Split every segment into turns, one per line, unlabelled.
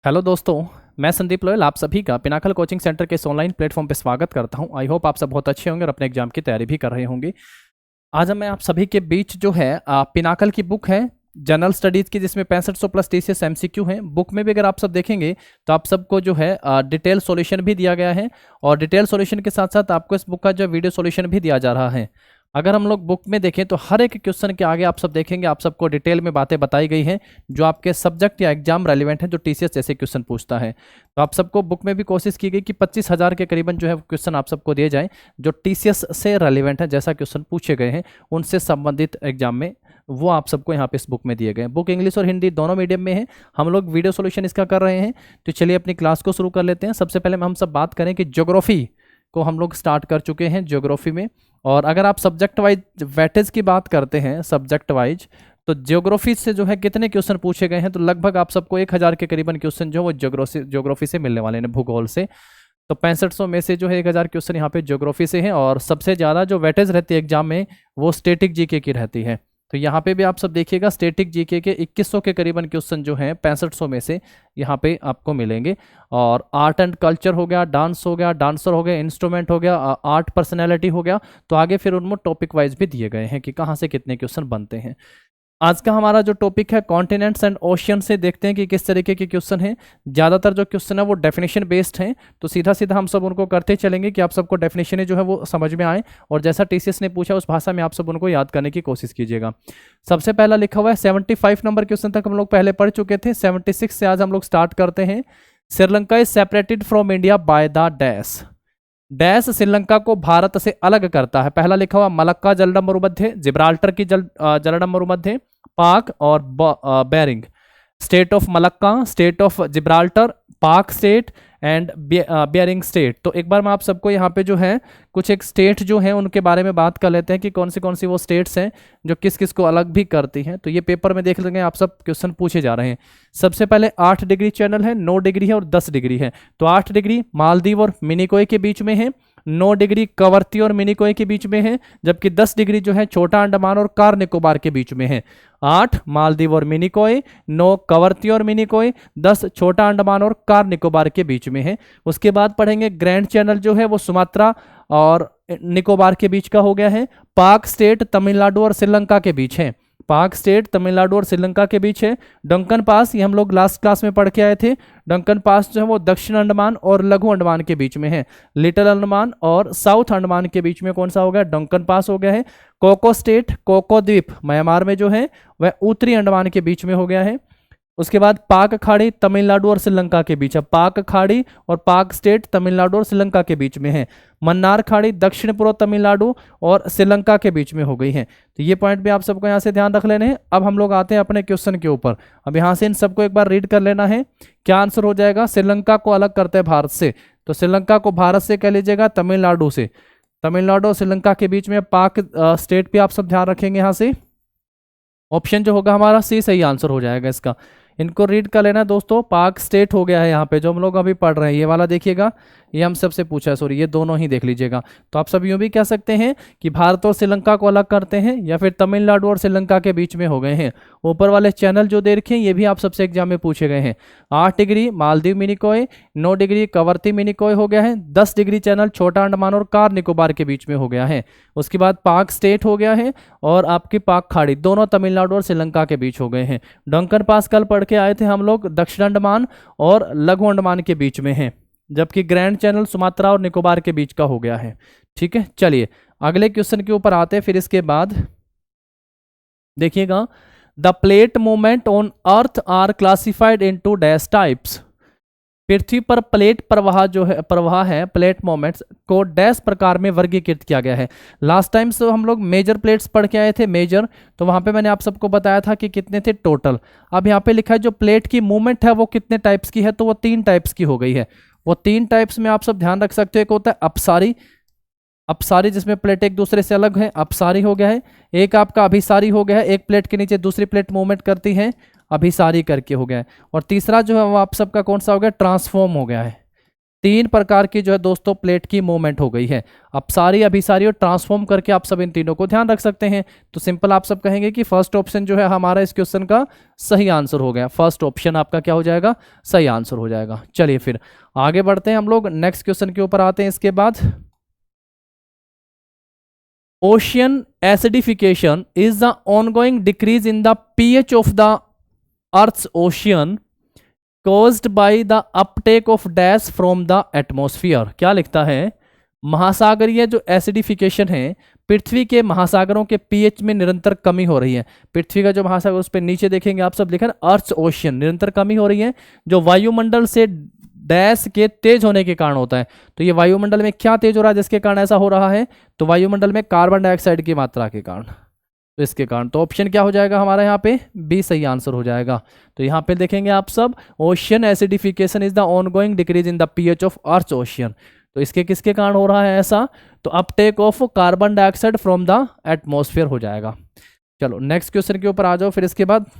Hello दोस्तों, मैं Sandeep loyal आप सभी का पिनाकल कोचिंग सेंटर के इस ऑनलाइन प्लेटफॉर्म पे स्वागत करता हूं। आई होप आप सब बहुत अच्छे होंगे और अपने एग्जाम की तैयारी भी कर रहे होंगे। आज मैं आप सभी के बीच जो है पिनाकल की बुक है जनरल स्टडीज़ की, जिसमें 6500 प्लस टीसीएस एमसीक्यू हैं। बुक में भी अगर आप सब देखेंगे तो आप सबको जो है डिटेल सॉल्यूशन भी दिया गया है और डिटेल सॉल्यूशन के साथ साथ आपको इस बुक का जो वीडियो सॉल्यूशन भी दिया जा रहा है। अगर हम लोग बुक में देखें तो हर एक क्वेश्चन के आगे आप सब देखेंगे आप सबको डिटेल में बातें बताई गई हैं जो आपके सब्जेक्ट या एग्जाम रेलिवेंट है, जो टीसीएस जैसे क्वेश्चन पूछता है। तो आप सबको बुक में भी कोशिश की गई कि 25,000 के करीबन जो है क्वेश्चन आप सबको दिए जाएं जो टीसीएस से रेलिवेंट है, जैसा क्वेश्चन पूछे गए हैं उनसे संबंधित एग्जाम में, वो आप सबको यहाँ पे इस बुक में दिए गए। बुक इंग्लिश और हिंदी दोनों मीडियम में है। हम लोग वीडियो सॉल्यूशन इसका कर रहे हैं। तो चलिए अपनी क्लास को शुरू कर लेते हैं। सबसे पहले हम सब बात करें कि ज्योग्राफी को हम लोग स्टार्ट कर चुके हैं ज्योग्राफी में। और अगर आप सब्जेक्ट वाइज वेटेज की बात करते हैं सब्जेक्ट वाइज, तो ज्योग्राफी से जो है कितने क्वेश्चन पूछे गए हैं, तो लगभग आप सबको 1000 के करीबन क्वेश्चन जो है वो ज्योग्राफी से मिलने वाले हैं, भूगोल से। तो 6500 में से जो है 1000 क्वेश्चन यहाँ पे ज्योग्राफी से हैं और सबसे ज़्यादा जो वेटेज रहती है एग्जाम में वो स्टैटिक जीके की रहती है। तो यहाँ पे भी आप सब देखिएगा स्टैटिक जीके के 2100 के करीबन क्वेश्चन जो हैं 6500 में से यहाँ पे आपको मिलेंगे। और आर्ट एंड कल्चर हो गया, डांस हो गया, डांसर हो गया, इंस्ट्रूमेंट हो गया, आर्ट पर्सनैलिटी हो गया। तो आगे फिर उनमें टॉपिक वाइज भी दिए गए हैं कि कहाँ से कितने क्वेश्चन बनते हैं। आज का हमारा जो टॉपिक है कॉन्टिनेंट्स एंड ओशियन से देखते हैं कि किस तरीके के क्वेश्चन हैं। ज़्यादातर जो क्वेश्चन है वो डेफिनेशन बेस्ड हैं, तो सीधा सीधा हम सब उनको करते चलेंगे कि आप सबको डेफिनेशन जो है वो समझ में आए और जैसा टीसीएस ने पूछा उस भाषा में आप सब उनको याद करने की कोशिश कीजिएगा। सबसे पहला लिखा हुआ है 75 नंबर क्वेश्चन तक हम लोग पहले पढ़ चुके थे। 76 से आज हम लोग स्टार्ट करते हैं। Sri Lanka is separated from India by the dash. Dash Sri Lanka को भारत से अलग करता है। पहला लिखा हुआ मलक्का जलडम मरुमध्य, जिब्राल्टर की जलडम मरुमध्य, पाक और Bering. Strait of Malacca, strait of Gibraltar, Palk strait and Bering strait. तो एक बार मैं आप सबको यहाँ पे जो है कुछ एक स्टेट जो है उनके बारे में बात कर लेते हैं कि कौन सी वो स्टेट्स हैं जो किस किस को अलग भी करती हैं। तो ये पेपर में देख लेंगे, आप सब क्वेश्चन पूछे जा रहे हैं। सबसे पहले 8 डिग्री चैनल है, 9 डिग्री है और 10 डिग्री है। तो 8 डिग्री मालदीव और मिनिकोय के बीच में है, 9 डिग्री कवरती और मिनिकोय के बीच में है, जबकि 10 डिग्री जो है छोटा अंडमान और कार निकोबार के बीच में है। 8 मालदीव और मिनिकोय, 9 कवरती और मिनिकोय, 10 छोटा अंडमान और कार निकोबार के बीच में है। उसके बाद पढ़ेंगे ग्रैंड चैनल जो है वो सुमात्रा और निकोबार के बीच का हो गया है। पाक स्टेट तमिलनाडु और श्रीलंका के बीच है। पाक स्टेट तमिलनाडु और श्रीलंका के बीच है। डंकन पास, ये हम लोग लास्ट क्लास में पढ़ के आए थे। डंकन पास जो है वो दक्षिण अंडमान और लघु अंडमान के बीच में है। लिटिल अंडमान और साउथ अंडमान के बीच में कौन सा हो गया, डंकन पास हो गया है। कोको स्टेट, कोको द्वीप म्यांमार में जो है वह उत्तरी अंडमान के बीच में हो गया है। उसके बाद पाक खाड़ी तमिलनाडु और श्रीलंका के बीच है। पाक खाड़ी और पाक स्टेट तमिलनाडु और श्रीलंका के बीच में है। मन्नार खाड़ी दक्षिण पूर्व तमिलनाडु और श्रीलंका के बीच में हो गई है। तो ये पॉइंट भी आप सबको यहाँ से ध्यान रख लेने हैं। अब हम लोग आते हैं अपने क्वेश्चन के ऊपर। अब यहाँ से इन सबको एक बार रीड कर लेना है। क्या आंसर हो जाएगा, श्रीलंका को अलग करते हैं भारत से, तो श्रीलंका को भारत से कह लीजिएगा तमिलनाडु से। तमिलनाडु और श्रीलंका के बीच में पाक स्टेट भी आप सब ध्यान रखेंगे। यहाँ से ऑप्शन जो होगा हमारा सी सही आंसर हो जाएगा इसका। इनको रीड कर लेना दोस्तों। पाक स्टेट हो गया है यहाँ पे जो हम लोग अभी पढ़ रहे हैं, ये वाला देखिएगा, ये हम सबसे पूछा है, सॉरी ये दोनों ही देख लीजिएगा। तो आप सब यूँ भी कह सकते हैं कि भारत और श्रीलंका को अलग करते हैं या फिर तमिलनाडु और श्रीलंका के बीच में हो गए हैं। ऊपर वाले चैनल जो दे रखे हैं ये भी आप सबसे एग्जाम में पूछे गए हैं। 8 डिग्री मालदीव मिनिकोय, 9 डिग्री कवरती मिनिकोय हो गया है, 10 डिग्री चैनल छोटा अंडमान और कार निकोबार के बीच में हो गया है। उसके बाद पाक स्टेट हो गया है और आपकी पाक खाड़ी दोनों तमिलनाडु और श्रीलंका के बीच हो गए हैं। डंकन पास कल पढ़ के आए थे हम लोग, दक्षिण अंडमान और लघु अंडमान के बीच में है, जबकि ग्रैंड चैनल सुमात्रा और निकोबार के बीच का हो गया है। ठीक है, चलिए अगले क्वेश्चन के ऊपर आते हैं। फिर इसके बाद देखिएगा, the plate movement on earth are classified into dash types. पृथ्वी पर प्लेट प्रवाह है प्लेट मोमेंट्स को डैश प्रकार में वर्गीकृत किया गया है। लास्ट टाइम से हम लोग मेजर प्लेट्स पढ़ के आए थे, मेजर, तो वहां पे मैंने आप सबको बताया था कि कितने थे टोटल। अब यहाँ पे लिखा है जो प्लेट की मूवमेंट है वो कितने टाइप्स की है, तो वो 3 टाइप्स की हो गई है। वो 3 टाइप्स में आप सब ध्यान रख सकते हो। एक होता है अपसारी, अपसारी जिसमें प्लेट एक दूसरे से अलग है, अपसारी हो गया है। एक आपका अभिसारी हो गया है, एक प्लेट के नीचे दूसरी प्लेट मूवमेंट करती है, अभिसारी करके हो गया है। और तीसरा जो है वो आप सबका कौन सा हो गया, ट्रांसफॉर्म हो गया है। तीन प्रकार की जो है दोस्तों प्लेट की मूवमेंट हो गई है। अब सारी अभिसारी और ट्रांसफॉर्म करके आप सब इन तीनों को ध्यान रख सकते हैं। तो सिंपल आप सब कहेंगे कि फर्स्ट ऑप्शन जो है हमारा इस क्वेश्चन का सही आंसर हो गया। फर्स्ट ऑप्शन आपका क्या हो जाएगा, सही आंसर हो जाएगा। चलिए फिर आगे बढ़ते हैं हम लोग, नेक्स्ट क्वेश्चन के ऊपर आते हैं। इसके बाद ocean acidification is the ongoing decrease in the pH of the Earth's ocean caused by the uptake of dash from the atmosphere। क्या लिखता है, महासागरीय जो एसिडिफिकेशन है, पृथ्वी के महासागरों के पीएच में निरंतर कमी हो रही है। पृथ्वी का जो महासागर उस पर नीचे देखेंगे आप सब लिखा है अर्थ ओशियन, निरंतर कमी हो रही है जो वायुमंडल से डैश के तेज होने के कारण होता है। तो ये वायुमंडल में क्या तेज हो रहा है जिसके कारण ऐसा हो रहा है, तो वायुमंडल में कार्बन डाइऑक्साइड की मात्रा के कारण, तो इसके कारण। तो ऑप्शन क्या हो जाएगा हमारा यहाँ पे, बी सही आंसर हो जाएगा। तो यहाँ पे देखेंगे आप सब, ocean acidification is the ongoing decrease in the pH of earth ocean. तो इसके किसके कारण हो रहा है ऐसा, तो Uptake of carbon dioxide from the atmosphere हो जाएगा। चलो नेक्स्ट क्वेश्चन के ऊपर आ जाओ फिर इसके बाद।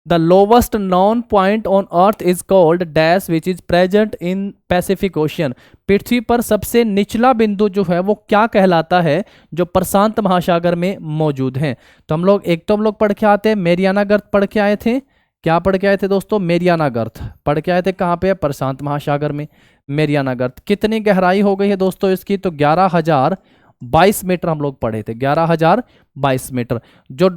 The lowest known point on earth is called dash which is present in Pacific Ocean। पृथ्वी पर सबसे निचला बिंदु जो है वो क्या कहलाता है, जो प्रशांत महासागर में मौजूद है। तो हम लोग हम लोग पढ़ के आते हैं मेरियाना गर्त पढ़ के आए थे। क्या पढ़ के आए थे दोस्तों, मेरियाना गर्त पढ़ के आए थे। कहाँ पे, प्रशांत महासागर में मेरियाना गर्त। कितनी गहराई हो गई है दोस्तों इसकी, तो 11,022 मीटर हम लोग पढ़े थे, 11,022 मीटर। जो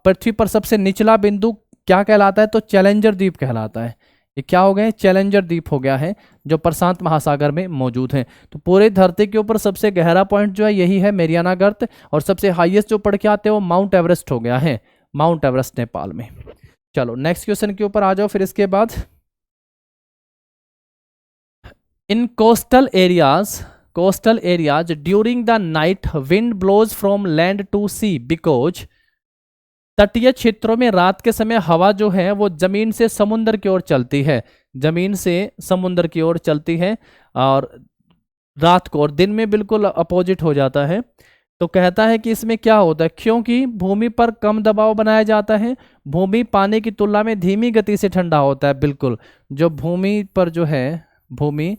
पृथ्वी पर सबसे निचला बिंदु क्या कहलाता है, तो चैलेंजर द्वीप कहलाता है। ये क्या हो गए, चैलेंजर द्वीप हो गया है जो प्रशांत महासागर में मौजूद है। तो पूरे धरती के ऊपर सबसे गहरा पॉइंट जो है यही है मेरियाना गर्त, और सबसे हाईएस्ट जो पढ़ के आते हैं वो माउंट एवरेस्ट हो गया है, माउंट एवरेस्ट नेपाल में। चलो नेक्स्ट क्वेश्चन के ऊपर आ जाओ फिर इसके बाद। In coastal areas during the night wind blows from land to sea because. तटीय क्षेत्रों में रात के समय हवा जो है वो जमीन से समुद्र की ओर चलती है, जमीन से समुद्र की ओर चलती है, और रात को और दिन में बिल्कुल अपोजिट हो जाता है। तो कहता है कि इसमें क्या होता है, क्योंकि भूमि पर कम दबाव बनाया जाता है, भूमि पानी की तुलना में धीमी गति से ठंडा होता है। बिल्कुल, जो भूमि पर जो है, भूमि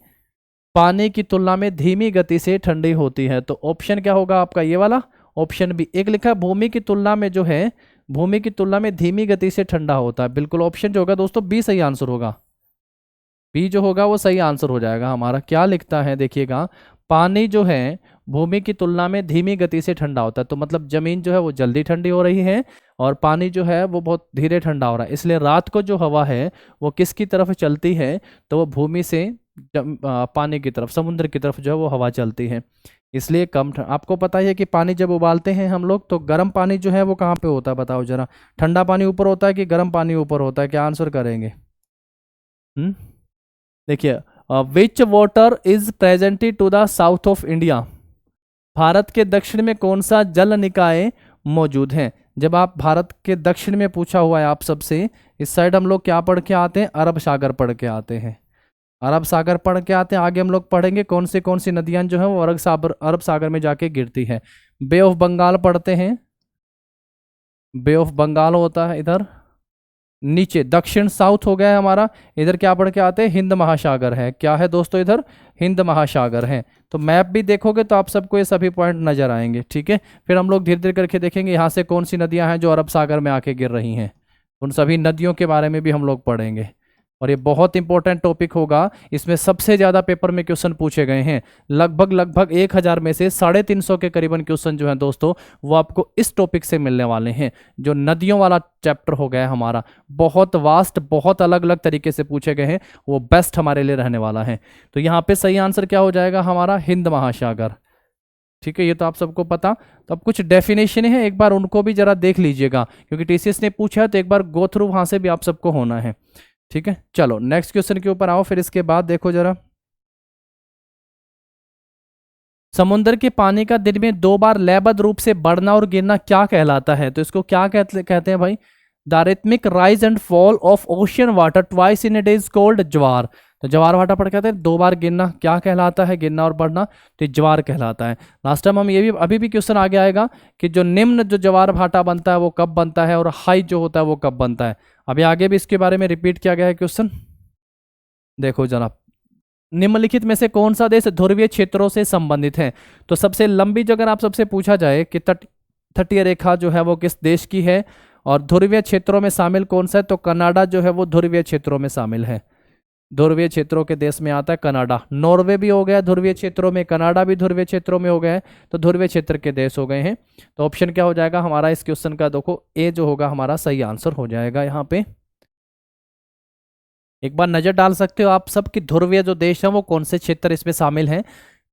पानी की तुलना में धीमी गति से ठंडी होती है। तो ऑप्शन क्या होगा आपका, ये वाला ऑप्शन बी। एक लिखा भूमि की तुलना में जो है, भूमि की तुलना में धीमी गति से ठंडा होता है। बिल्कुल ऑप्शन जो होगा दोस्तों बी सही आंसर होगा, बी जो होगा वो सही आंसर हो जाएगा हमारा। क्या लिखता है देखिएगा, पानी जो है भूमि की तुलना में धीमी गति से ठंडा होता है। तो मतलब जमीन जो है वो जल्दी ठंडी हो रही है और पानी जो है वो बहुत धीरे ठंडा हो रहा है। इसलिए रात को जो हवा है वो किसकी तरफ चलती है, तो वो भूमि से पानी की तरफ, समुद्र की तरफ जो है वो हवा चलती है, इसलिए कम आपको पता है कि पानी जब उबालते हैं हम लोग तो गर्म पानी जो है वो कहाँ पे होता है बताओ जरा, ठंडा पानी ऊपर होता है कि गर्म पानी ऊपर होता है, क्या आंसर करेंगे। देखिए, which water is presented to the south of India. भारत के दक्षिण में कौन सा जल निकाय मौजूद है। जब आप भारत के दक्षिण में पूछा हुआ है आप सबसे, इस साइड हम लोग क्या पढ़ के आते हैं, अरब सागर पढ़ के आते हैं, अरब सागर पढ़ के आते हैं। आगे हम लोग पढ़ेंगे कौन सी नदियां जो है वो अरब सागर में जाके गिरती है। बे ऑफ बंगाल पढ़ते हैं, बे ऑफ बंगाल होता है इधर नीचे, दक्षिण साउथ हो गया है हमारा। इधर क्या पढ़ के आते हैं, हिंद महासागर है। क्या है दोस्तों, इधर हिंद महासागर है। तो मैप भी देखोगे तो आप सबको ये सभी पॉइंट नजर आएंगे, ठीक है। फिर हम लोग धीरे धीरे करके देखेंगे यहाँ से कौन सी नदियाँ हैं जो अरब सागर में आके गिर रही हैं, उन सभी नदियों के बारे में भी हम लोग पढ़ेंगे। और ये बहुत इंपॉर्टेंट टॉपिक होगा, इसमें सबसे ज़्यादा पेपर में क्वेश्चन पूछे गए हैं। लगभग 1000 में से 350 के करीबन क्वेश्चन जो है दोस्तों वो आपको इस टॉपिक से मिलने वाले हैं। जो नदियों वाला चैप्टर हो गया है हमारा, बहुत वास्ट, बहुत अलग अलग तरीके से पूछे गए हैं, वो बेस्ट हमारे लिए रहने वाला है। तो यहाँ पे सही आंसर क्या हो जाएगा हमारा, हिंद महासागर, ठीक है। ये तो आप सबको पता। तो अब कुछ डेफिनेशन है, एक बार उनको भी जरा देख लीजिएगा, क्योंकि टीसीएस ने पूछा है तो एक बार गो थ्रू वहां से भी आप सबको होना है, ठीक है। चलो नेक्स्ट क्वेश्चन के ऊपर आओ फिर इसके बाद देखो जरा। समुद्र के पानी का दिन में 2 बार लयबद्ध रूप से बढ़ना और गिरना क्या कहलाता है। तो इसको क्या कहते हैं भाई, the rhythmic rise and fall of ocean water twice in a day is called ज्वार। तो ज्वार भाटा पढ़ कहते हैं 2 बार गिरना क्या कहलाता है, गिरना और बढ़ना, तो ज्वार कहलाता है। लास्ट टाइम हम ये भी अभी भी क्वेश्चन आगे आएगा कि जो निम्न जो ज्वार भाटा बनता है वो कब बनता है और हाई जो होता है वो कब बनता है। अभी आगे भी इसके बारे में रिपीट किया गया है क्वेश्चन। देखो जनाब, निम्नलिखित में से कौन सा देश ध्रुवीय क्षेत्रों से संबंधित है? तो सबसे लंबी जो अगर आप सबसे पूछा जाए कि तटीय रेखा जो है वो किस देश की है और ध्रुवीय क्षेत्रों में शामिल कौन सा है, तो कनाडा जो है वो ध्रुवीय क्षेत्रों में शामिल है। ध्रुवीय क्षेत्रों के देश में आता है कनाडा। नॉर्वे भी हो गया ध्रुवीय क्षेत्रों में, कनाडा भी ध्रुवीय क्षेत्रों में हो गया है, तो ध्रुवीय क्षेत्र के देश हो गए हैं। तो ऑप्शन क्या हो जाएगा हमारा इस क्वेश्चन का? देखो ए जो होगा हमारा सही आंसर हो जाएगा। यहाँ पे एक बार नजर डाल सकते हो आप सब कि ध्रुवीय जो देश है वो कौन से क्षेत्र इसमें शामिल हैं।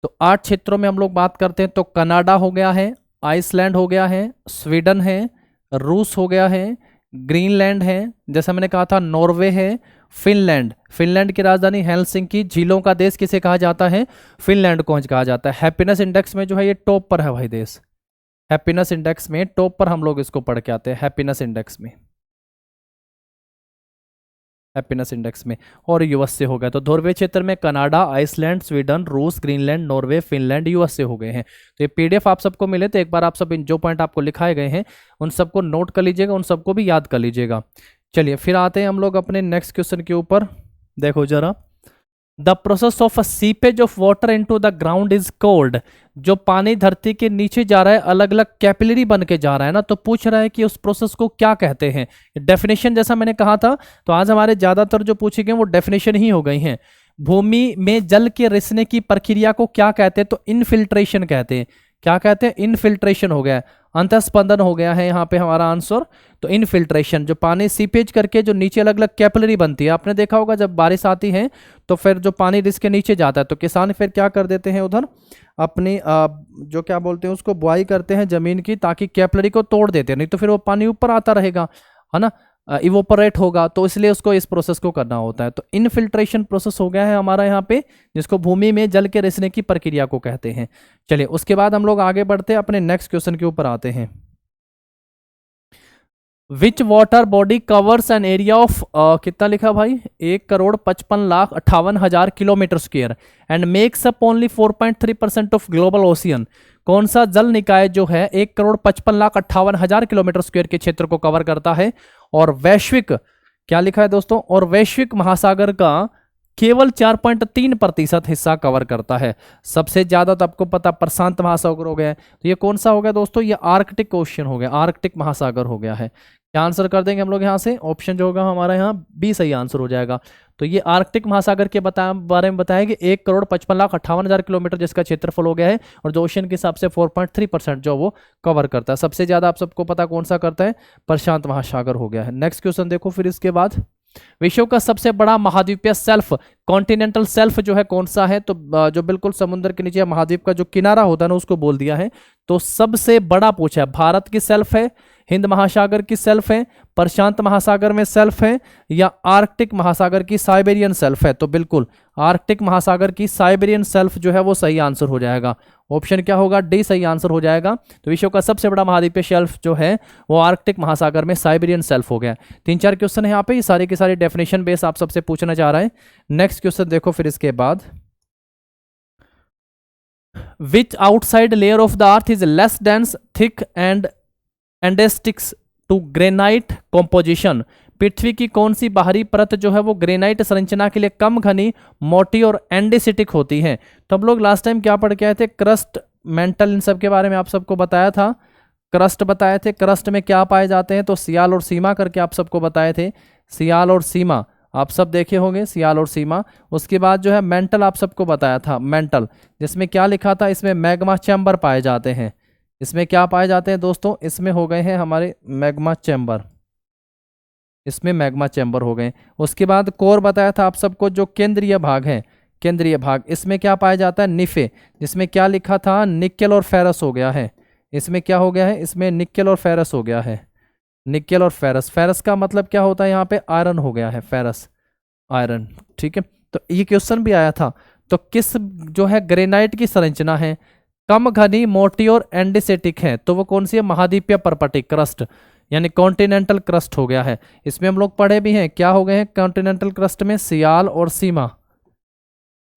तो 8 क्षेत्रों में हम लोग बात करते हैं तो कनाडा हो गया है, आइसलैंड हो गया है, स्वीडन है, रूस हो गया है, ग्रीनलैंड है, जैसा मैंने कहा था नॉर्वे है, फिनलैंड, फिनलैंड की राजधानी हेलसिंकी, झीलों का देश किसे कहा जाता है? फिनलैंड को कहा जाता है। हैप्पीनेस इंडेक्स में जो है ये टॉप पर है भाई देश, हैप्पीनेस इंडेक्स में टॉप पर हम लोग इसको पढ़ के आते हैं, हैप्पीनेस इंडेक्स में, हैप्पीनेस इंडेक्स में। और यूएस से हो गया, तो ध्रुवीय क्षेत्र में कनाडा, आइसलैंड, स्वीडन, रूस, ग्रीनलैंड, नॉर्वे, फिनलैंड, यूएस से हो गए हैं। तो ये पीडीएफ आप सबको मिले तो एक बार आप सब इन जो पॉइंट आपको लिखाए गए हैं उन सबको नोट कर लीजिएगा, उन सबको भी याद कर लीजिएगा। चलिए फिर आते हैं हम लोग अपने नेक्स्ट क्वेश्चन के ऊपर। देखो जरा, the process of seepage of water into the ground is called. जो पानी धरती के नीचे जा रहा है, अलग अलग कैपिलरी बन के जा रहा है ना, तो पूछ रहा है कि उस प्रोसेस को क्या कहते हैं। डेफिनेशन जैसा मैंने कहा था, तो आज हमारे ज्यादातर जो पूछे गए वो डेफिनेशन ही हो गई हैं। भूमि में जल के रिसने की प्रक्रिया को क्या कहते हैं? तो इनफिल्ट्रेशन कहते हैं। क्या कहते हैं? इनफिल्ट्रेशन हो गया है, अंतस्पंदन हो गया है यहाँ पे हमारा आंसर। तो इनफिल्ट्रेशन, जो पानी सीपेज करके जो नीचे अलग अलग कैपिलरी बनती है, आपने देखा होगा जब बारिश आती है तो फिर जो पानी जिसके नीचे जाता है तो किसान फिर क्या कर देते हैं उधर अपनी जो क्या बोलते हैं उसको बुआई करते हैं जमीन की, ताकि कैपिलरी को तोड़ देते हैं, नहीं तो फिर वो पानी ऊपर आता रहेगा, है ना, इवोपरेट होगा, तो इसलिए उसको इस प्रोसेस को करना होता है। तो इनफिल्ट्रेशन प्रोसेस हो गया है हमारा यहाँ पे, जिसको भूमि में जल के रिसने की प्रक्रिया को कहते हैं। चलिए उसके बाद हम लोग आगे बढ़ते हैं, अपने नेक्स्ट क्वेश्चन के ऊपर आते हैं। Which water body covers an area of कितना लिखा भाई? 1,55,58,000 kilometre square and makes up only 4.3% of global ocean. कौन सा जल निकाय जो है 1,55,58,000 किलोमीटर स्क्वायर के क्षेत्र को कवर करता है और वैश्विक, क्या लिखा है दोस्तों, और वैश्विक महासागर का केवल 4.3% हिस्सा कवर करता है। सबसे ज्यादा तो आपको पता प्रशांत महासागर हो गया है, तो ये कौन सा हो गया दोस्तों? ये आर्कटिक ओशियन हो गया, आर्कटिक महासागर हो गया है। क्या आंसर कर देंगे हम लोग यहाँ से? ऑप्शन जो होगा हमारा यहाँ बी सही आंसर हो जाएगा। तो ये आर्कटिक महासागर के बारे में बताया कि 1,55,58,000 किलोमीटर जिसका क्षेत्रफल हो गया है, और जो ओशन के हिसाब से 4.3% जो वो कवर करता है। सबसे ज्यादा आप सबको पता कौन सा करता है? प्रशांत महासागर हो गया है। नेक्स्ट क्वेश्चन देखो फिर इसके बाद, विश्व का सबसे बड़ा महाद्वीपीय सेल्फ, कॉन्टिनेंटल सेल्फ जो है कौन सा है? तो जो बिल्कुल समुद्र के नीचे महाद्वीप का जो किनारा होता है ना उसको बोल दिया है। तो सबसे बड़ा पूछा है, भारत की सेल्फ है, हिंद महासागर की सेल्फ है, प्रशांत महासागर में सेल्फ है, या आर्कटिक महासागर की साइबेरियन सेल्फ है? तो बिल्कुल आर्कटिक महासागर की साइबेरियन सेल्फ जो है वो सही आंसर हो जाएगा। ऑप्शन क्या होगा? डी सही आंसर हो जाएगा। तो विश्व का सबसे बड़ा महाद्वीपीय शेल्फ जो है वो आर्कटिक महासागर में साइबेरियन सेल्फ हो गया। 3-4 क्वेश्चन है यहाँ पे, ये सारे के सारे डेफिनेशन बेस आप सबसे पूछना चाह रहा है। नेक्स्ट क्वेश्चन देखो फिर इसके बाद, which outside layer of the earth is less dense thick and andesitic to granite composition. पृथ्वी की कौन सी बाहरी परत जो है वो ग्रेनाइट संरचना के लिए कम घनी, मोटी और एंडेसिटिक होती है? तो हम लोग लास्ट टाइम क्या पढ़ के आए थे? क्रस्ट, मेंटल, इन सब के बारे में आप सबको बताया था। क्रस्ट बताए थे, क्रस्ट में क्या पाए जाते हैं? तो सियाल और सीमा करके आप सबको बताए थे, सियाल और सीमा आप सब देखे होंगे, सियाल और सीमा। उसके बाद जो है मेंटल आप सबको बताया था, मेंटल, जिसमें क्या लिखा था? इसमें मैग्मा चैम्बर पाए जाते हैं। इसमें क्या पाए जाते हैं दोस्तों? इसमें हो गए हैं हमारे मैग्मा चैम्बर, इसमें मैग्मा चैम्बर हो गए। उसके बाद कोर बताया था आप सबको, जो केंद्रीय भाग है, केंद्रीय भाग, इसमें क्या पाया जाता है? निफे, जिसमें क्या लिखा था? निकेल और फेरस हो गया है। इसमें क्या हो गया है? इसमें निकेल और फेरस हो गया है, निकेल और फेरस। फेरस का मतलब क्या होता है यहाँ पे? आयरन हो गया है, फेरस आयरन, ठीक है। तो ये क्वेश्चन भी आया था। तो किस जो है ग्रेनाइट की संरचना है कम घनी, मोटी और एंडेसेटिक है? तो वो कौन सी है? महाद्वीपीय परपटी, क्रस्ट, यानी कॉन्टिनेंटल क्रस्ट हो गया है। इसमें हम लोग पढ़े भी हैं, क्या हो गए हैं कॉन्टिनेंटल क्रस्ट में? सियाल और सीमा,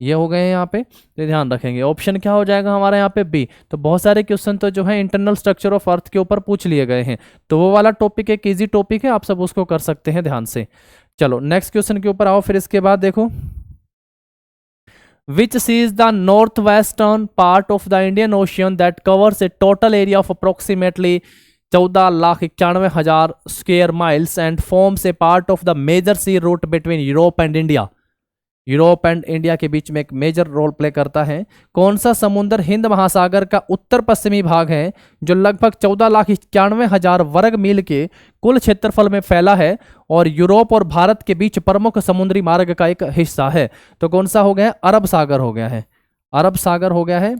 ये हो गए हैं यहाँ पे, तो ध्यान रखेंगे। ऑप्शन क्या हो जाएगा हमारा यहाँ पे? बी। तो बहुत सारे क्वेश्चन तो जो है इंटरनल स्ट्रक्चर ऑफ अर्थ के ऊपर पूछ लिए गए हैं, तो वो वाला टॉपिक एक इजी टॉपिक है, आप सब उसको कर सकते हैं ध्यान से। चलो नेक्स्ट क्वेश्चन के ऊपर आओ फिर इसके बाद। देखो which sea is the north western part of the Indian Ocean that covers a total area of approximately 14,91,000 square miles and forms a part of the major sea route between Europe and India. Europe and India के बीच में एक major role play करता है। कौन सा समुद्र हिंद महासागर का उत्तर पश्चिमी भाग है जो लगभग 14,91,000 वर्ग मील के कुल क्षेत्रफल में फैला है और यूरोप और भारत के बीच प्रमुख समुद्री मार्ग का एक हिस्सा है? तो कौन सा हो गया? अरब सागर हो गया है। अरब सागर हो गया है।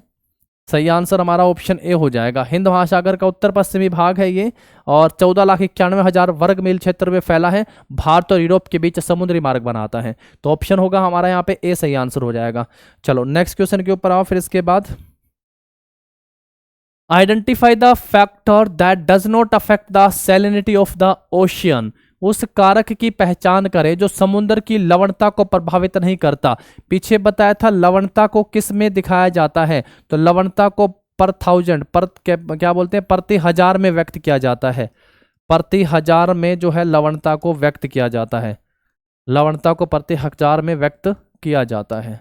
सही आंसर हमारा ऑप्शन ए हो जाएगा। हिंद महासागर का उत्तर पश्चिमी भाग है ये और 14,91,000 वर्ग मील क्षेत्र में फैला है। भारत और यूरोप के बीच समुद्री मार्ग बनाता है। तो ऑप्शन होगा हमारा यहाँ पे ए सही आंसर हो जाएगा। चलो नेक्स्ट क्वेश्चन के ऊपर आओ। फिर इसके बाद identify the factor that does not affect the salinity of the ocean. उस कारक की पहचान करें जो समुद्र की लवणता को प्रभावित नहीं करता। पीछे बताया था लवणता को किस में दिखाया जाता है, तो लवणता को पर थाउजेंड, पर क्या बोलते हैं, प्रति हजार में व्यक्त किया जाता है। प्रति हजार में जो है लवणता को व्यक्त किया जाता है। लवणता को प्रति हजार में व्यक्त किया जाता है।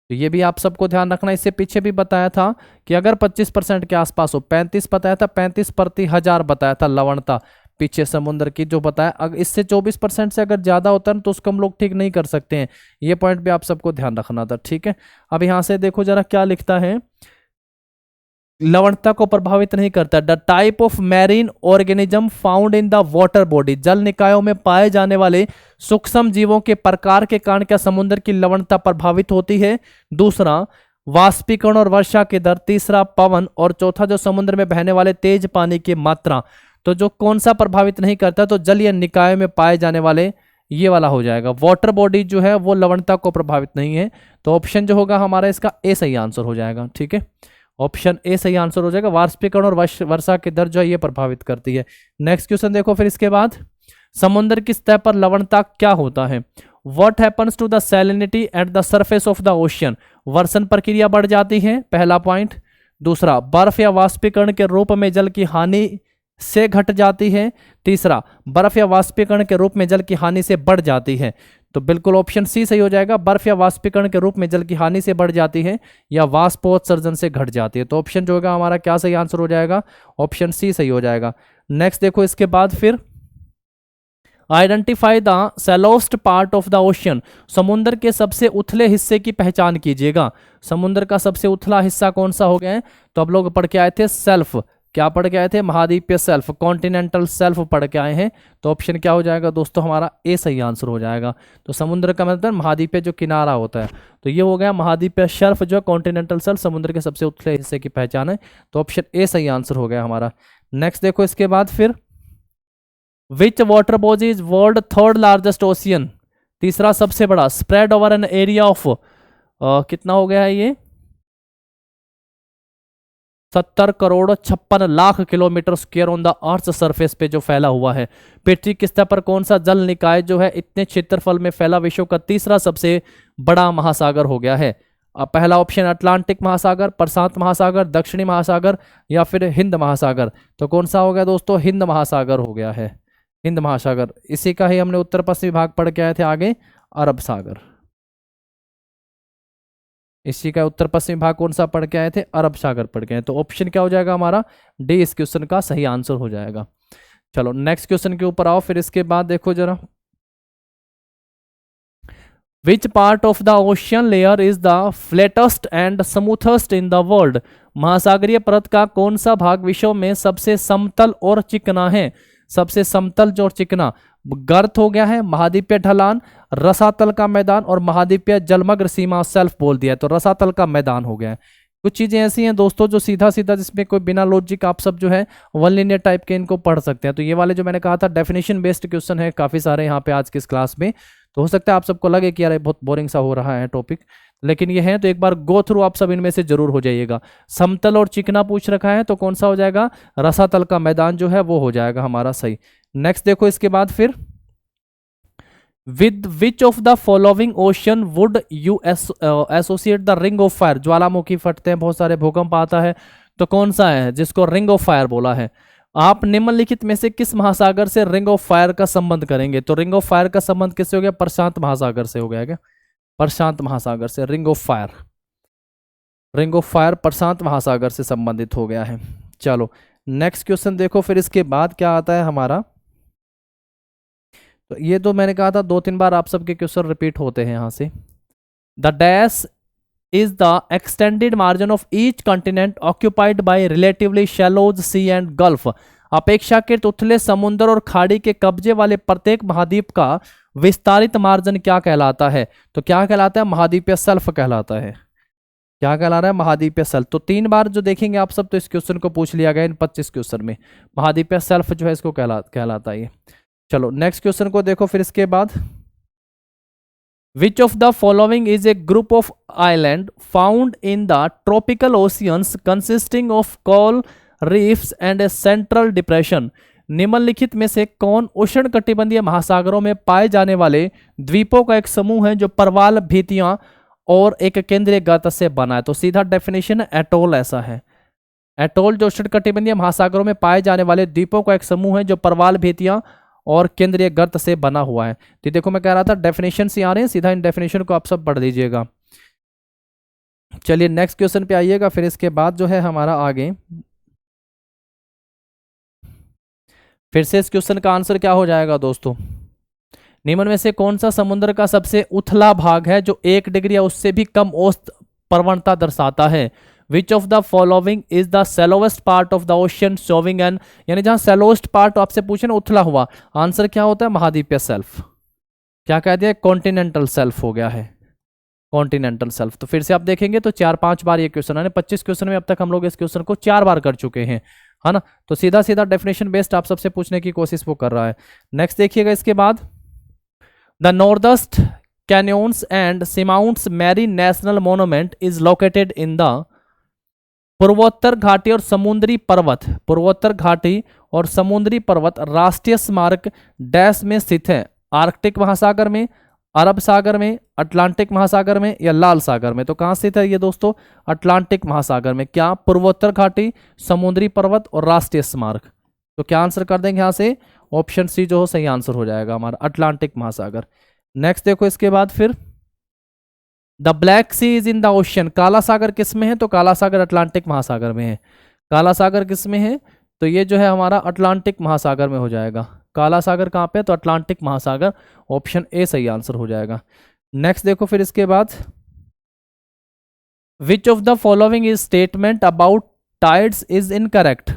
तो ये भी आप सबको ध्यान रखना। इससे पीछे भी बताया था कि अगर 25% के आसपास हो, 35 बताया था, 35 प्रति हजार बताया था लवणता पीछे समुद्र की जो बताया। अगर इससे 24% से अगर ज्यादा होता है तो उसको हम लोग ठीक नहीं कर सकते हैं। ये पॉइंट भी आप सबको ध्यान रखना था, ठीक है। अब यहां से देखो जरा क्या लिखता है, लवणता को प्रभावित नहीं करता। The type of marine organism found in the water body. जल निकायों में पाए जाने वाले सूक्ष्म जीवों के प्रकार के कारण क्या समुद्र की लवणता प्रभावित होती है? दूसरा वाष्पीकरण और वर्षा की दर, तीसरा पवन और चौथा जो समुद्र में बहने वाले तेज पानी की मात्रा। तो जो कौन सा प्रभावित नहीं करता, तो जलीय निकाय में पाए जाने वाले, ये वाला हो जाएगा। वाटर बॉडी जो है वो लवणता को प्रभावित नहीं है। तो ऑप्शन जो होगा हमारा इसका ए सही आंसर हो जाएगा, ठीक है। ऑप्शन ए सही आंसर हो जाएगा। वाष्पीकरण और वर्षा की दर जो है ये प्रभावित करती है। नेक्स्ट क्वेश्चन देखो फिर इसके बाद, समुद्र की सतह पर लवणता क्या होता है? What happens to the salinity at the surface of the ocean. वर्षण प्रक्रिया बढ़ जाती है, पहला पॉइंट। दूसरा बर्फ या वाष्पीकरण के रूप में जल की हानि से घट जाती है। तीसरा बर्फ या वाष्पीकरण के रूप में जल की हानि से बढ़ जाती है। तो बिल्कुल ऑप्शन सी सही हो जाएगा। बर्फ या वाष्पीकरण के रूप में जल की हानि से बढ़ जाती है या वाष्पोत्सर्जन से घट जाती है। तो ऑप्शन जो होगा हमारा क्या सही आंसर हो जाएगा? ऑप्शन सी सही हो जाएगा। नेक्स्ट देखो इसके बाद फिर, identify the shallowest part of the ocean. समुद्र के सबसे उथले हिस्से की पहचान कीजिएगा। समुद्र का सबसे उथला हिस्सा कौन सा हो गया है? तो अब लोग पढ़ के आए थे सेल्फ, क्या पढ़ के आए थे? महाद्वीपीय सेल्फ, कॉन्टिनेंटल सेल्फ पढ़ के आए हैं। तो ऑप्शन क्या हो जाएगा दोस्तों हमारा? ए सही आंसर हो जाएगा। तो समुद्र का मतलब महाद्वीपीय जो किनारा होता है, तो ये हो गया महाद्वीपीय शेल्फ जो कॉन्टिनेंटल सेल्फ समुद्र के सबसे उथले हिस्से की पहचान है। तो ऑप्शन ए सही आंसर हो गया हमारा। नेक्स्ट देखो इसके बाद फिर, which water body is world third largest ocean. तीसरा सबसे बड़ा, spread over an area of कितना हो गया है ये? 70 crore 56 lakh kilometre square on the earth surface पे जो फैला हुआ है। पृथ्वी की सतह पर कौन सा जल निकाय जो है इतने क्षेत्रफल में फैला विश्व का तीसरा सबसे बड़ा महासागर हो गया है? पहला ऑप्शन अटलांटिक महासागर, प्रशांत महासागर, दक्षिणी महासागर या फिर हिंद महासागर। तो कौन सा हो गया दोस्तों? हिंद महासागर हो गया है। हिंद महासागर, इसी का ही हमने उत्तर पश्चिमी भाग पढ़ के आए थे आगे, अरब सागर। इसी का उत्तर पश्चिमी भाग कौन सा पढ़ के आए थे? अरब सागर पढ़ के आए। तो ऑप्शन क्या हो जाएगा हमारा? डी इस क्वेश्चन का सही आंसर हो जाएगा। चलो नेक्स्ट क्वेश्चन के ऊपर आओ। फिर इसके बाद देखो जरा, which part of the ocean layer is the flattest and smoothest in the world. महासागरीय परत का कौन सा भाग विश्व में सबसे समतल और चिकना है? सबसे समतल जो और चिकना, गर्त हो गया है, महाद्वीपीय ढलान, रसातल का मैदान और महाद्वीपीय जलमग्न सीमा सेल्फ बोल दिया है। तो रसातल का मैदान हो गया है। कुछ चीजें ऐसी हैं दोस्तों जो सीधा सीधा, जिसमें कोई बिना लॉजिक आप सब जो है वन लिनियर टाइप के इनको पढ़ सकते हैं। तो ये वाले जो मैंने कहा था डेफिनेशन बेस्ड क्वेश्चन है काफी सारे यहाँ पे आज की इस क्लास में। तो हो सकता है आप सबको लगे कि यार बहुत बोरिंग सा हो रहा है टॉपिक, लेकिन ये है तो एक बार गो थ्रू आप सब इनमें से जरूर हो जाइएगा। समतल और चिकना पूछ रखा है तो कौन सा हो जाएगा? रसातल का मैदान जो है वो हो जाएगा हमारा सही। नेक्स्ट देखो इसके बाद फिर, with which of the following ocean would you associate the ring of fire. ज्वालामुखी फटते हैं, बहुत सारे भूकंप आता है, तो कौन सा है जिसको रिंग ऑफ फायर बोला है? आप निम्नलिखित में से किस महासागर से रिंग ऑफ फायर का संबंध करेंगे? तो रिंग ऑफ फायर का संबंध किससे हो गया? प्रशांत महासागर से हो गया क्या? प्रशांत महासागर से ring of fire. Ring of fire प्रशांत महासागर से संबंधित हो गया है। चलो नेक्स्ट क्वेश्चन देखो, फिर इसके बाद क्या आता है हमारा। तो ये तो मैंने कहा था 2-3 बार आप सबके क्वेश्चन रिपीट होते हैं यहाँ से। The dash is the extended margin of each continent occupied by relatively shallow sea and gulf। अपेक्षाकृत उथले समुद्र और खाड़ी के कब्जे वाले प्रत्येक महाद्वीप का विस्तारित मार्जिन क्या कहलाता है? तो क्या कहलाता है? महाद्वीपीय शेल्फ कहलाता है। क्या कहला रहा है? महाद्वीपीय शेल्फ। तो 3 बार जो देखेंगे आप सब, तो इस क्वेश्चन को पूछ लिया गया इन 25 क्वेश्चन में। महाद्वीपीय शेल्फ जो है इसको कहलाता है ये। चलो नेक्स्ट क्वेश्चन को देखो फिर इसके बाद। Which of the following is a group of island found in the tropical oceans consisting of coral reefs and a central depression? निम्नलिखित में से कौन उष्णकटिबंधीय महासागरों में पाए जाने वाले द्वीपों का एक समूह है जो परवाल भीतियां और एक केंद्रीय गर्त से बना है? तो सीधा डेफिनेशन एटोल ऐसा है। एटोल जो उष्णकटिबंधीय महासागरों में पाए जाने वाले द्वीपों का एक समूह है जो परवाल भीतियां और केंद्रीय गर्त से बना हुआ है। तो देखो मैं कह रहा था डेफिनेशन से आ रहे हैं, सीधा इन डेफिनेशन को आप सब पढ़ लीजिएगा। चलिए नेक्स्ट क्वेश्चन पे आइएगा, फिर इसके बाद जो है हमारा आगे फिर से इस क्वेश्चन का आंसर क्या हो जाएगा दोस्तों? निम्न में से कौन सा समुद्र का सबसे उथला भाग है जो 1 डिग्री या उससे भी कम औसत प्रवणता दर्शाता है? Which of the following is the shallowest part of the ocean showing an, यानी जहां shallowest part आपसे पूछे ना उथला हुआ, आंसर क्या होता है? महाद्वीपीय शेल्फ। क्या कह दिया? कॉन्टिनेंटल शेल्फ हो गया है, कॉन्टिनेंटल शेल्फ। तो फिर से आप देखेंगे तो 4-5 बार ये क्वेश्चन है। 25 क्वेश्चन में अब तक हम लोग इस क्वेश्चन को 4 बार कर चुके हैं, है ना। तो सीधा सीधा डेफिनेशन बेस्ड आप सबसे पूछने की कोशिश वो कर रहा है। नेक्स्ट देखिएगा इसके बाद। The Northeast Canyons and Seamounts Marine National Monument is located in the पूर्वोत्तर घाटी और समुद्री पर्वत। पूर्वोत्तर घाटी और समुद्री पर्वत राष्ट्रीय स्मारक डैश में स्थित है? आर्कटिक महासागर में, अरब सागर में, अटलांटिक महासागर में या लाल सागर में? तो कहाँ स्थित है ये दोस्तों? अटलांटिक महासागर में। क्या? पूर्वोत्तर घाटी, समुद्री पर्वत और राष्ट्रीय स्मारक। तो क्या आंसर कर देंगे यहाँ से? ऑप्शन सी जो हो सही आंसर हो जाएगा हमारा, अटलांटिक महासागर। नेक्स्ट देखो इसके बाद फिर। The Black Sea is in the ocean. काला सागर किस में है? तो काला सागर अटलांटिक महासागर में है। काला सागर किस में है? तो ये जो है हमारा अटलांटिक महासागर में हो जाएगा। काला सागर कहाँ पे है? तो अटलांटिक महासागर। ऑप्शन ए सही आंसर हो जाएगा। नेक्स्ट देखो फिर इसके बाद। Which of the following is statement about tides is incorrect?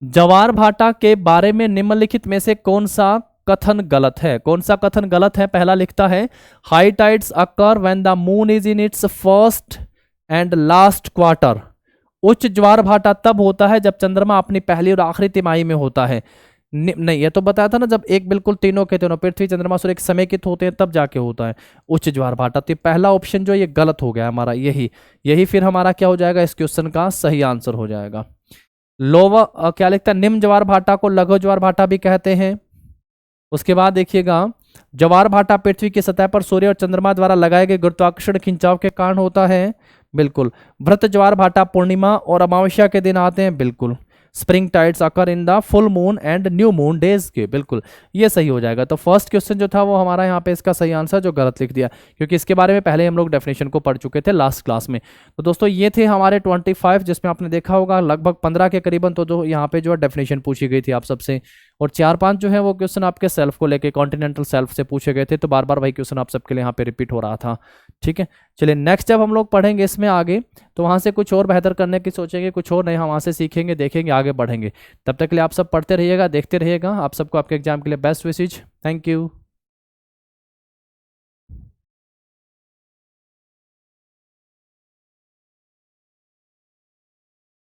ज्वार भाटा के बारे में निम्नलिखित में से कौन सा कथन गलत है? कौन सा कथन गलत है? पहला लिखता है high tides occur when the moon is in its first and last quarter. उच्च ज्वार भाटा तब होता है जब चंद्रमा अपनी पहली और आखिरी तिमाही में होता है। नहीं, ये तो बताया था ना, जब एक बिल्कुल तीनों के तीनों पृथ्वी चंद्रमा सूर्य एक समेकित होते हैं तब जाके होता है उच्च ज्वार भाटा। तो पहला ऑप्शन जो ये गलत हो गया हमारा, यही फिर हमारा क्या हो जाएगा? इस क्वेश्चन का सही आंसर हो जाएगा। लोअर क्या लिखता है? निम्न ज्वार भाटा को लघु ज्वार भाटा भी कहते हैं। उसके बाद देखिएगा, ज्वार भाटा पृथ्वी की सतह पर सूर्य और चंद्रमा द्वारा लगाए गए गुरुत्वाकर्षण खिंचाव के कारण होता है। बिल्कुल। वृत्त ज्वार भाटा पूर्णिमा और अमावस्या के दिन आते हैं। बिल्कुल। Spring tides occur in the full moon and new moon days के। बिल्कुल, ये सही हो जाएगा। तो फर्स्ट क्वेश्चन जो था वो हमारा यहाँ पे इसका सही आंसर जो गलत लिख दिया, क्योंकि इसके बारे में पहले हम लोग डेफिनेशन को पढ़ चुके थे लास्ट क्लास में। तो दोस्तों ये थे हमारे 25, जिसमें आपने देखा होगा लगभग 15 के करीबन तो जो यहाँ पे जो है डेफिनेशन पूछी गई थी आप सबसे, और 4-5 जो है वो क्वेश्चन आपके सेल्फ को लेके कॉन्टिनेंटल सेल्फ से पूछे गए थे। तो बार बार वही क्वेश्चन आप सबके लिए यहाँ पे रिपीट हो रहा था। ठीक है, चलिए नेक्स्ट जब हम लोग पढ़ेंगे इसमें आगे, तो वहाँ से कुछ और बेहतर करने की सोचेंगे, कुछ और नया वहाँ से सीखेंगे, देखेंगे, आगे बढ़ेंगे। तब तक के लिए आप सब पढ़ते रहिएगा, देखते रहिएगा। आप सबको आपके एग्जाम के लिए बेस्ट विशेज। Thank you.